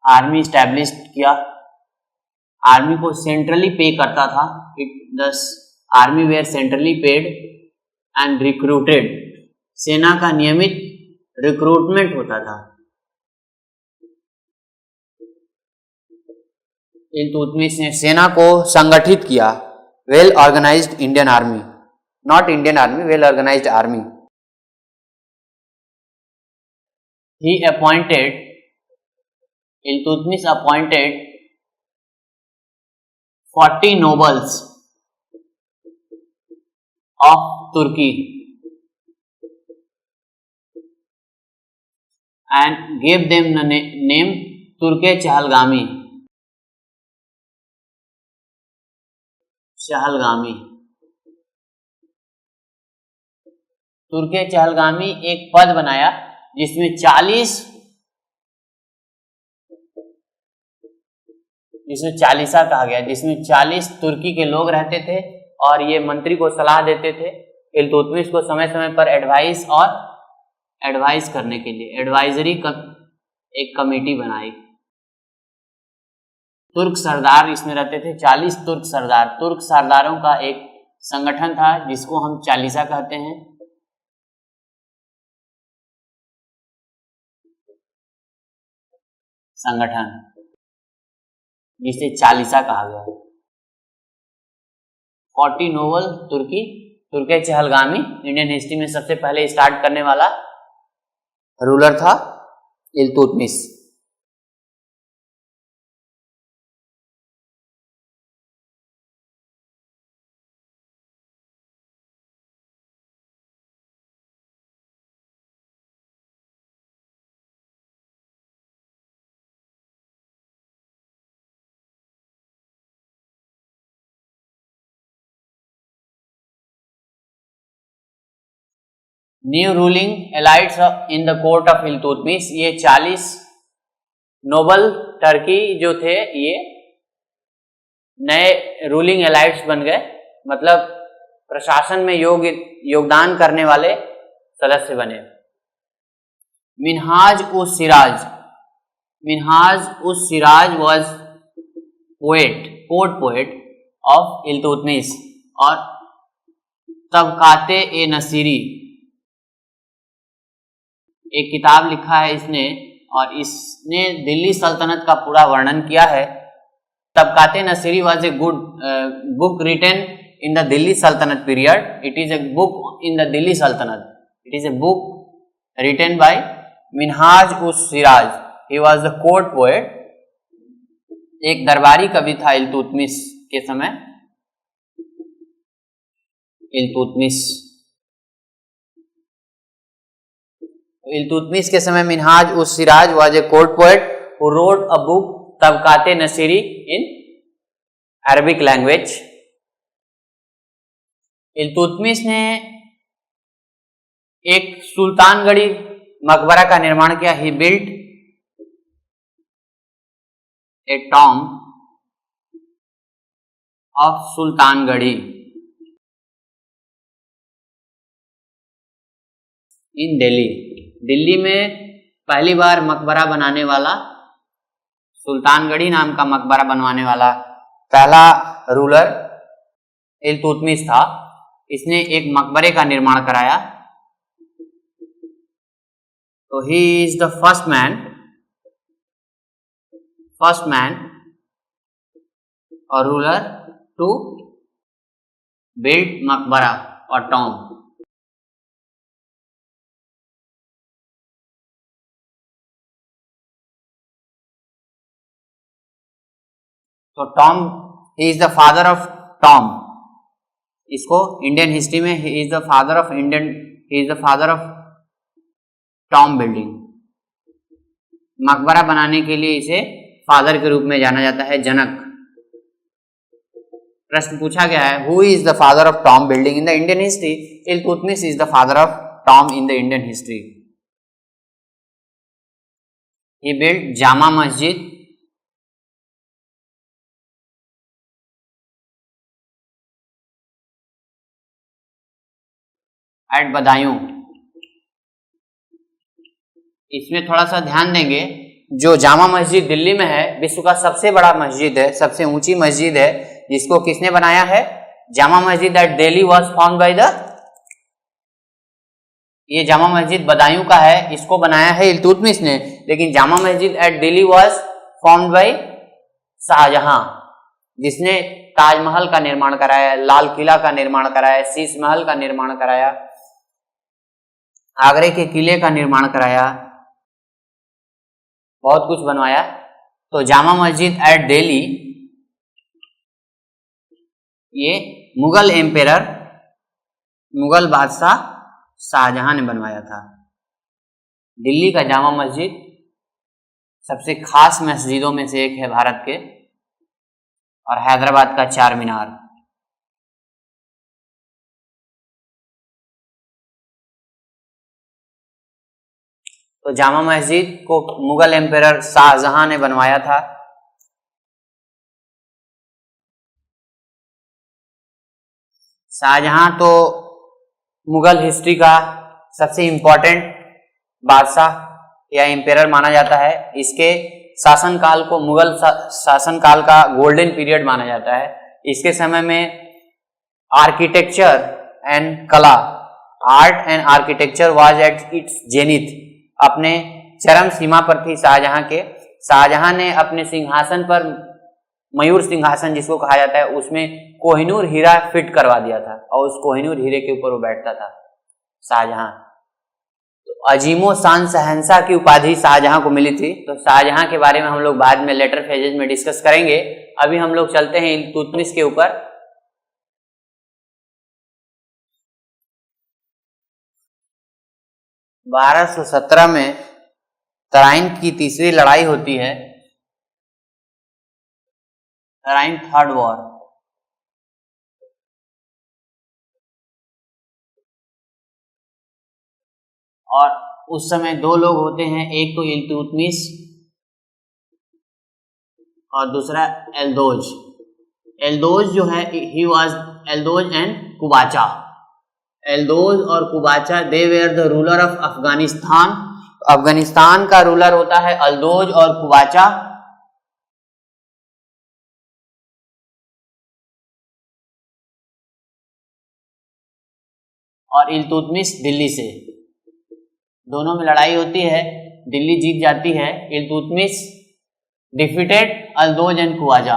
Army establish किया, army को centrally pay करता था, the army were centrally paid and recruited, सेना का नियमित रिक्रूटमेंट होता था। इल्तुतमिश ने सेना को संगठित किया, well organised Indian army, not Indian army, well organised army. He appointed, Iltutmish appointed 40 nobles of Turkey and gave them the name Turke-Chahalgami. तुर्के-चहलगामी एक पद बनाया जिसमें 40 कहा गया, जिसमें 40 तुर्की के लोग रहते थे और ये मंत्री को सलाह देते थे इल्तुतमिश को समय समय पर एडवाइस करने के लिए। एडवाइजरी एक कमेटी बनाई। तुर्क सरदार इसमें रहते थे, 40 तुर्क सरदार। तुर्क सरदारों का एक संगठन था जिसको हम चालीसा कहते हैं। संगठन जिसे चालीसा कहा गया। 40 नोबल तुर्के-चहलगामी इंडियन हिस्ट्री में सबसे पहले स्टार्ट करने वाला रूलर था Iltutmish. New ruling elites in the court of Iltutmish, ये 40 नोबल टर्की जो थे ये नए रूलिंग एलाइट्स बन गए, मतलब प्रशासन में योगदान करने वाले सदस्य बने। Minhaj us Siraj was court poet of Iltutmish और तबकाते ए नसीरी एक किताब लिखा है इसने, और इसने दिल्ली सल्तनत का पूरा वर्णन किया है। Tabaqat Nasiri was a good book written in the Delhi sultanate period. It is a book in the Delhi sultanate. It is a book written by Minhaj us Siraj. He was the court poet, एक दरबारी कवि था इल्तुतमिश के समय। इल्तुतमिश के समय Minhaj us Siraj was a court poet who wrote a book तबकाते Nasiri in Arabic language. Iltutmish ने एक सुल्तानगढ़ी मकबरा का निर्माण किया। ही built A tomb of Sultangarhi इन दिल्ली। दिल्ली में पहली बार मकबरा बनाने वाला, सुल्तानगढ़ी नाम का मकबरा बनवाने वाला पहला रूलर इल्तुतमिश था। इसने एक मकबरे का निर्माण कराया। तो he is the first man और रूलर टू बिल्ड मकबरा और टॉम्ब। तो tomb, he is the father of tomb. इसको इंडियन हिस्ट्री में he is the father of tomb building. मकबरा बनाने के लिए इसे फादर के रूप में जाना जाता है, जनक। प्रश्न पूछा गया है, who is the father of tomb building in the Indian history? Iltutmish is the father of tomb in the Indian history. He build Jama Masjid eight Badaun. इसमें थोड़ा सा ध्यान देंगे, जो जामा मस्जिद दिल्ली में है, विश्व का सबसे बड़ा मस्जिद है, सबसे ऊंची मस्जिद है, जिसको किसने बनाया है? Jama Masjid at Delhi was found by the, ये जामा मस्जिद बदायूं का है, इसको बनाया है इल्तुतमिश ने, लेकिन Jama Masjid at Delhi was found by Shahjahan, जिसने ताजमहल का निर्माण कराया, लाल किला का निर्माण कराया, शीश महल का निर्माण कराया, आगरे के किले का निर्माण कराया, बहुत कुछ बनवाया। तो जामा मस्जिद एट दिल्ली ये मुगल एम्पेरर, मुगल बादशाह शाहजहां ने बनवाया था। दिल्ली का जामा मस्जिद सबसे खास मस्जिदों में से एक है भारत के, और हैदराबाद का चार मीनार। तो जामा मस्जिद को मुगल एम्पेरर शाहजहां ने बनवाया था। शाहजहां तो मुगल हिस्ट्री का सबसे इंपॉर्टेंट बादशाह या एम्पेरर माना जाता है। इसके शासनकाल को मुगल शासनकाल का गोल्डन पीरियड माना जाता है। इसके समय में आर्किटेक्चर एंड कला, art and architecture was at its zenith, अपने चरम सीमा पर थी शाहजहां के। शाहजहां ने अपने सिंहासन पर, मयूर सिंहासन जिसको कहा जाता है, उसमें कोहिनूर हीरा फिट करवा दिया था, और उस कोहिनूर हीरे के ऊपर वो बैठता था शाहजहां। तो अजीमो शान शहंशाह की उपाधि शाहजहां को मिली थी। तो शाहजहां के बारे में हम लोग बाद में लेटर फेजेज में डिस्कस करेंगे। अभी हम लोग चलते हैं इल्तुतमिश के ऊपर। बारह सौ 17 में तराइन की तीसरी लड़ाई होती है, तराइन थर्ड वॉर। और उस समय दो लोग होते हैं, एक तो इल्तुतमिश और दूसरा एल्दोज। एल्दोज जो है, he was एल्दोज and Qubacha. Yildiz और Qubacha they were the ruler of Afghanistan. Afghanistan का रूलर होता है एल्दोज और कुबाचा। और इल्तुतमिश दिल्ली से, दोनों में लड़ाई होती है, दिल्ली जीत जाती है। Iltutmish defeated Yalduz and Qubacha.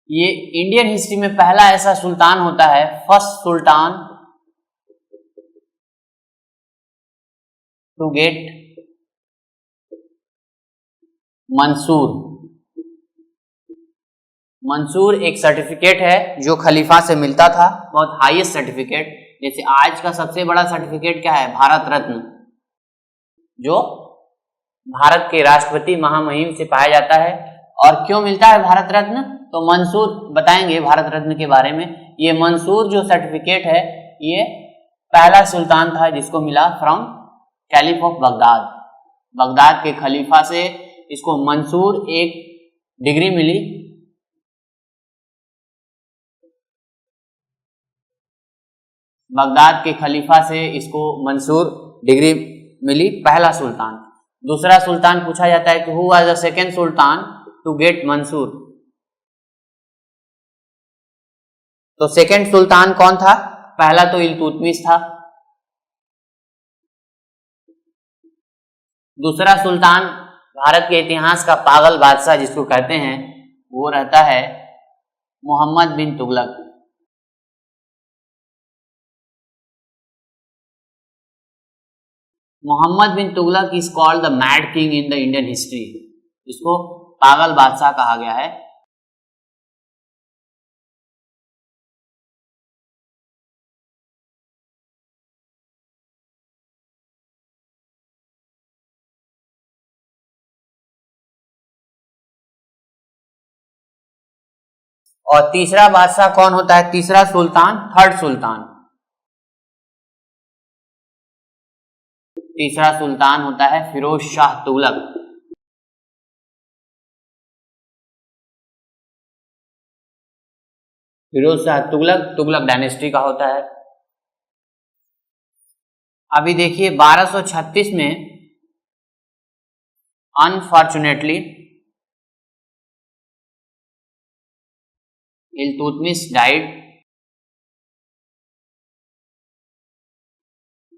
ये इंडियन हिस्ट्री में पहला ऐसा सुल्तान होता है, first sultan to get mansur. मंसूर एक सर्टिफिकेट है जो खलीफा से मिलता था, बहुत हाईएस्ट सर्टिफिकेट। जैसे आज का सबसे बड़ा सर्टिफिकेट क्या है? भारत रत्न, जो भारत के राष्ट्रपति महामहिम से पाया जाता है। और क्यों मिलता है भारत रत्न? तो मंसूर बताएंगे भारत रत्न के बारे में। ये मंसूर जो सर्टिफिकेट है, ये पहला सुल्तान था जिसको मिला from caliph of Baghdad. Baghdad के खलीफा से इसको मंसूर एक डिग्री मिली। बगदाद के खलीफा से इसको मंसूर डिग्री मिली, पहला सुल्तान। दूसरा सुल्तान पूछा जाता है कि who was the second sultan to get Mansur. तो सेकंड सुल्तान कौन था? पहला तो इल्तुतमिश था। दूसरा सुल्तान, भारत के इतिहास का पागल बादशाह जिसको कहते हैं, वो रहता है Mohammad bin Tughlaq. Mohammad bin Tughlaq is called the mad king in the Indian history. इसको पागल बादशाह कहा गया है। और तीसरा बादशाह कौन होता है? तीसरा सुल्तान, थर्ड सुल्तान। तीसरा सुल्तान होता है फिरोज शाह तुगलक। फिरोज शाह तुगलक डायनेस्टी का होता है। अभी देखिए 1236 में अनफॉर्चुनेटली इल्तुतमिश डाइड।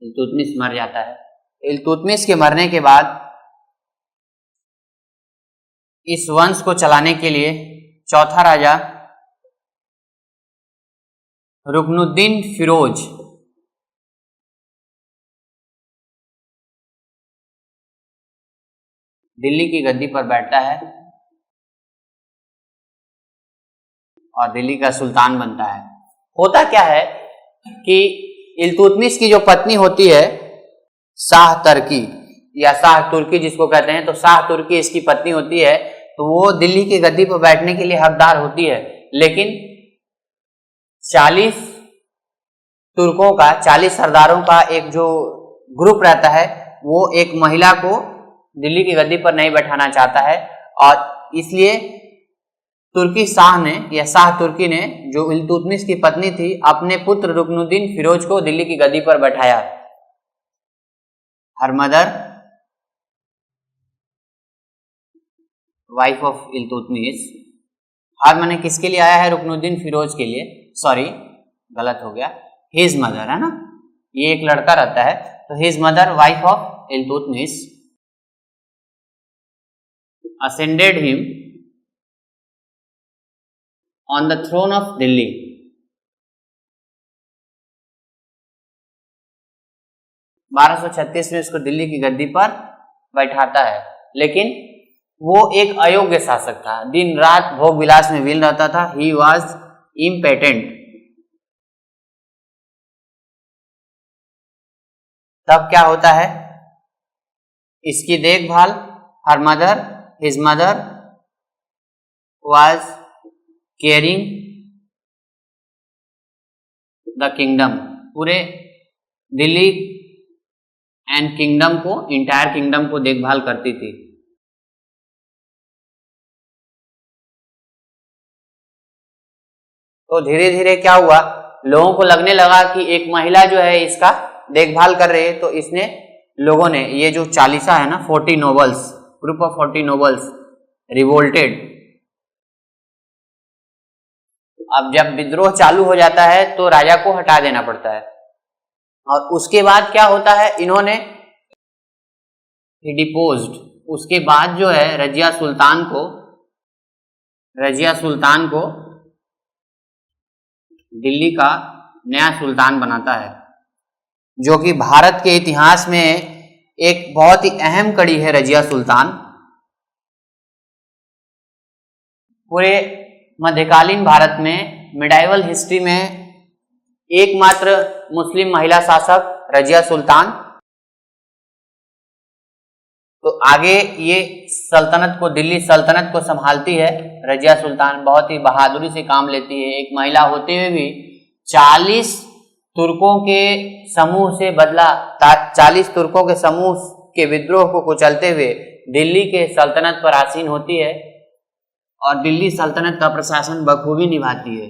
इल्तुतमिश मर जाता है। इल्तुतमिश के मरने के बाद इस वंश को चलाने के लिए चौथा राजा रुकनुद्दीन फिरोज दिल्ली की गद्दी पर बैठता है और दिल्ली का सुल्तान बनता है। होता क्या है कि इल्तुतमिश की जो पत्नी होती है शाह तुर्की या शाह तुर्की जिसको कहते हैं, तो शाह तुर्की इसकी पत्नी होती है, तो वो दिल्ली की गद्दी पर बैठने के लिए हकदार होती है। लेकिन 40 तुर्कों का 40 सरदारों का एक जो ग्रुप रहता है वो एक महिला को दिल्ली की गद्दी पर नहीं बैठाना चाहता है और इसलिए तुर्की शाह ने या शाह तुर्की ने जो इल्तुतमिश की पत्नी थी अपने पुत्र रुकनुद्दीन फिरोज को दिल्ली की गद्दी पर बैठाया। Her mother wife of Iltutmish. Her माने किसके लिए आया है? रुकनुद्दीन फिरोज के लिए। सॉरी गलत हो गया, हिज मदर है ना, ये एक लड़का रहता है, तो his mother wife of Iltutmish ascended him on the throne of Delhi। बारह सौ 36 में इसको दिल्ली की गद्दी पर बैठाता है, लेकिन वो एक अयोग्य शासक था, दिन रात भोग विलास में विलीन रहता था। He was impotent. तब क्या होता है, इसकी देखभाल her mother his mother was caring the kingdom, पूरे दिल्ली एंड किंगडम को, इंटायर किंगडम को देखभाल करती थी। तो धीरे धीरे क्या हुआ, लोगों को लगने लगा कि एक महिला जो है इसका देखभाल कर रही है, तो इसने लोगों ने ये जो चालीसा है ना 40 nobles, group of 40 nobles revolted. अब जब विद्रोह चालू हो जाता है तो राजा को हटा देना पड़ता है और उसके बाद क्या होता है, इन्होंने डिपोज्ड। उसके बाद जो है रजिया सुल्तान को दिल्ली का नया सुल्तान बनाता है, जो कि भारत के इतिहास में एक बहुत ही अहम कड़ी है। रजिया सुल्तान पूरे मध्यकालीन भारत में मिडाइवल हिस्ट्री में एकमात्र मुस्लिम महिला शासक रजिया सुल्तान। तो आगे ये सल्तनत को, दिल्ली सल्तनत को संभालती है रजिया सुल्तान, बहुत ही बहादुरी से काम लेती है। एक महिला होते हुए भी 40 तुर्कों के समूह से बदला, 40 तुर्कों के समूह के विद्रोह को कुचलते हुए दिल्ली के सल्तनत पर आसीन होती है और दिल्ली सल्तनत का प्रशासन बखूबी निभाती है।